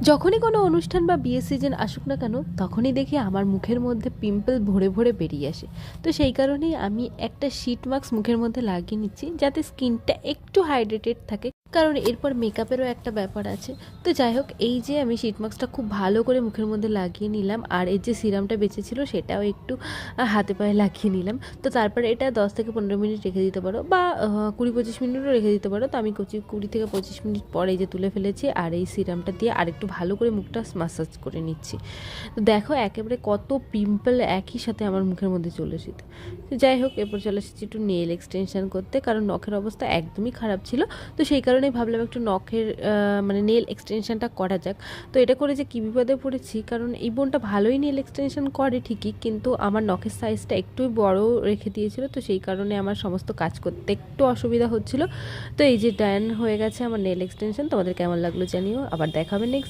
যখনই কোনো অনুষ্ঠান বা বিয়ের সিজন আসুক না কেন, তখনই দেখি আমার মুখের মধ্যে পিম্পল ভরে ভরে বেরিয়ে আসে। তো সেই কারণেই আমি একটা শীট মাস্ক মুখের মধ্যে লাগিয়ে নিচ্ছি, যাতে স্কিনটা একটু হাইড্রেটেড থাকে, কারণ এরপর মেকআপেরও একটা ব্যাপার আছে। তো যাই হোক, এই যে আমি শীট মাস্কটা খুব ভালো করে মুখের মধ্যে লাগিয়ে নিলাম, আর এর যে সিরামটা বেঁচেছিল সেটাও একটু হাতে পায়ে লাগিয়ে নিলাম। তো তারপরে এটা 10 থেকে 15 মিনিট রেখে দিতে পারো, বা 20-25 মিনিটও রেখে দিতে পারো। তো আমি 20 থেকে 25 মিনিট পরে এই যে তুলে ফেলেছি, আর এই সিরামটা দিয়ে আরেকটু ভালো করে মুখটা মাসাজ করে নিচ্ছি। তো দেখো একেবারে কত পিম্পল একই সাথে আমার মুখের মধ্যে চলে এসেছে। তো যাই হোক, এরপর চলে এসেছি একটু নেল এক্সটেনশন করতে, কারণ নখের অবস্থা একদমই খারাপ ছিল। তো সেই কারণেই ভাবলাম একটু নখের মানে নেল এক্সটেনশনটা করা যাক। তো এটা করে যে কী বিপদে পড়েছি, কারণ এই বোনটা ভালোই নেল এক্সটেনশন করে ঠিকই, কিন্তু আমার নখের সাইজটা একটু বড় রেখে দিয়েছিল। তো সেই কারণে আমার সমস্ত কাজ করতে একটু অসুবিধা হচ্ছিল। তো এই যে ডান হয়ে গেছে আমার নেল এক্সটেনশন। তোমাদের কেমন লাগলো জানিও, আবার দেখা হবে নেক্সট।